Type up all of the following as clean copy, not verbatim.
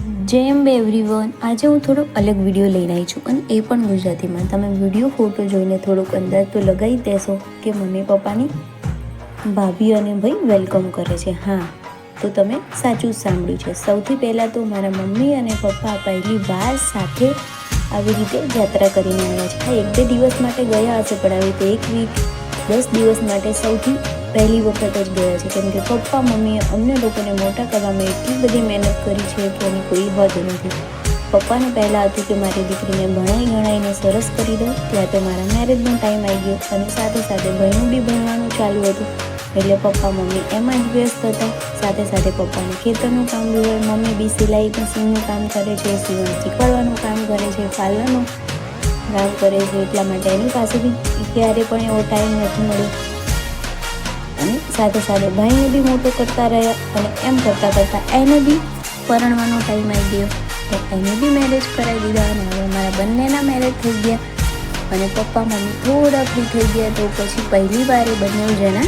જય અંબે એવરીવન। આજે હું થોડો અલગ વિડીયો લઈને આવી છું અને એ પણ ગુજરાતીમાં। તમે વિડીયો ફોટો જોઈને થોડોક અંદાજ તો લગાવી દેશો કે મમ્મી પપ્પાની ભાભી અને ભાઈ વેલકમ કરે છે। હા, તો તમે સાચું જ સાંભળ્યું છે। સૌથી પહેલાં તો મારા મમ્મી અને પપ્પા પહેલી વાર સાથે આવી રીતે યાત્રા કરીને આવ્યા છે। હા, 1-2 દિવસ માટે ગયા હશે, પણ આવી રીતે 1 વીક 10 દિવસ માટે સૌથી પહેલી વખત જ ગયા છે, કેમ કે પપ્પા મમ્મીએ અમને લોકોને મોટા કરવામાં એટલી બધી મહેનત કરી છે કે એની કોઈ હદ નથી। પપ્પાને પહેલાં હતું કે મારી દીકરીને ભણાઈ ગણાઈને સરસ કરી દો, ત્યાં તો મારા મેરેજનો ટાઈમ આવી ગયો અને સાથે સાથે ભાઈનું બી ભણવાનું ચાલુ હતું, એટલે પપ્પા મમ્મી એમાં જ વ્યસ્ત હતા। સાથે સાથે પપ્પાને ખેતરનું કામ બી હોય, મમ્મી બી સિલાઈ મશીનનું કામ કરે છે, સીવણ શીખવાડવાનું કામ કરે છે, પાર્લરનું કામ કરે છે, એટલા માટે એની પાસે બી ક્યારે પણ એવો ટાઈમ નથી મળ્યો। અને સાથે સાથે ભાઈને બી મોટો કરતા રહ્યા અને એમ કરતાં કરતાં એને બી પરણવાનો ટાઈમ આવી ગયો, તો એને બી મેરેજ કરાવી દીધા અને હવે મારા બંનેના મેરેજ થઈ ગયા અને પપ્પા મમ્મી થોડા ફ્રી થઈ ગયા, તો પછી પહેલી વાર એ બંને જણા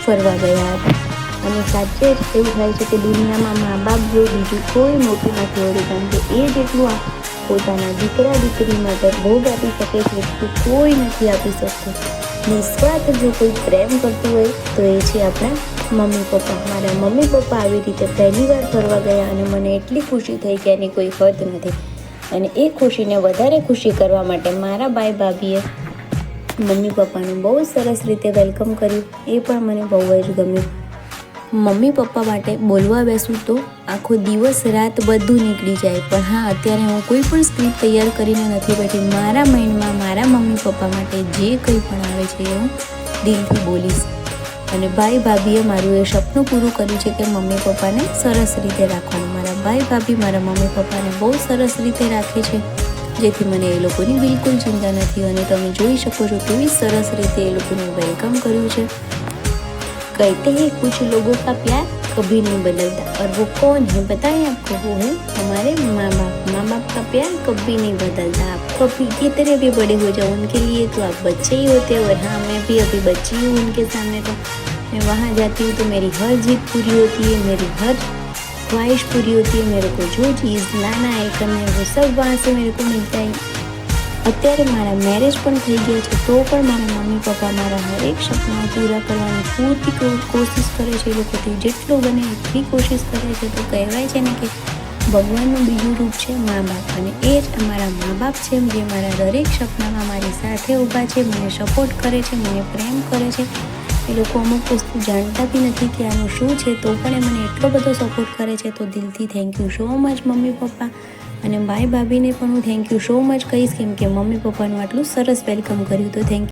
ફરવા ગયા હતા। અને સાચે જ એવું થાય છે કે દુનિયામાં મા બાપ જો બીજું કોઈ મોટું નથી હોતું, કારણ કે એ જેટલું પોતાના દીકરા દીકરી માટે ભોગ આપી શકે છે એટલું કોઈ નથી આપી શકતું। નિસ્વાર્થ જો કોઈ પ્રેમ કરતું હોય તો એ છે આપણા મમ્મી પપ્પા। મારા મમ્મી પપ્પા આવી રીતે પહેલી વાર ફરવા ગયા અને મને એટલી ખુશી થઈ કે એની કોઈ હદ નથી। અને એ ખુશીને વધારે ખુશી કરવા માટે મારા ભાઈ ભાભીએ મમ્મી પપ્પાનું બહુ સરસ રીતે વેલકમ કર્યું, એ પણ મને બહુ જ ગમ્યું। મમ્મી પપ્પા માટે બોલવા બેસું તો આખો દિવસ રાત બધું નીકળી જાય, પણ હા, અત્યારે હું કોઈ પણ સ્ક્રિપ્ટ તૈયાર કરીને નથી બેઠી। મારા માઇન્ડમાં મારા મમ્મી પપ્પા માટે જે કંઈ પણ આવે છે એ હું દિલથી બોલીશ। અને ભાઈ ભાભીએ મારું એ સપનું પૂરું કર્યું છે કે મમ્મી પપ્પાને સરસ રીતે રાખવાનું। મારા ભાઈ ભાભી મારા મમ્મી પપ્પાને બહુ સરસ રીતે રાખે છે, જેથી મને એ લોકોની બિલકુલ ચિંતા નથી। અને તમે જોઈ શકો છો કેવી સરસ રીતે એ લોકોને વેલકમ કર્યું છે। कहते हैं कुछ लोगों का प्यार कभी नहीं बदलता, और वो कौन है बताएं आपको? वो है हमारे माँ बाप। माँ बाप का प्यार कभी नहीं बदलता। आप कभी कितने भी बड़े हो जाओ उनके लिए तो आप बच्चे ही होते हो। और हाँ, मैं भी अभी बच्ची हूँ उनके सामने, तो मैं वहाँ जाती हूँ तो मेरी हर जिद पूरी होती है, मेरी हर ख्वाहिश पूरी होती है। मेरे को जो चीज़ लाना है करना है वो सब वहाँ से मेरे को मिलता है। અત્યારે મારા મેરેજ પણ થઈ ગયા છે, તો પણ મારા મમ્મી પપ્પા મારા હરેક સપના પૂરા કરવાની પૂરતી કોશિશ કરે છે। એ લોકોથી જેટલું બને એટલી કોશિશ કરે છે। તો કહેવાય છે ને કે ભગવાનનું બીજું રૂપ છે મા બાપ, અને એ જ અમારા મા બાપ છે જે મારા દરેક સપનામાં મારી સાથે ઊભા છે, મને સપોર્ટ કરે છે, મને પ્રેમ કરે છે। એ લોકો અમુક વસ્તુ જાણતા બી નથી કે આનું શું છે, તો પણ એ મને એટલો બધો સપોર્ટ કરે છે। તો દિલથી thank you so much mummy papa. અને ભાઈ ભાભીને પણ હું થેન્ક યુ સો મચ કહીશ, કેમ કે મમ્મી પપ્પાનું આટલું સરસ વેલકમ કર્યું, તો થેન્ક યુ।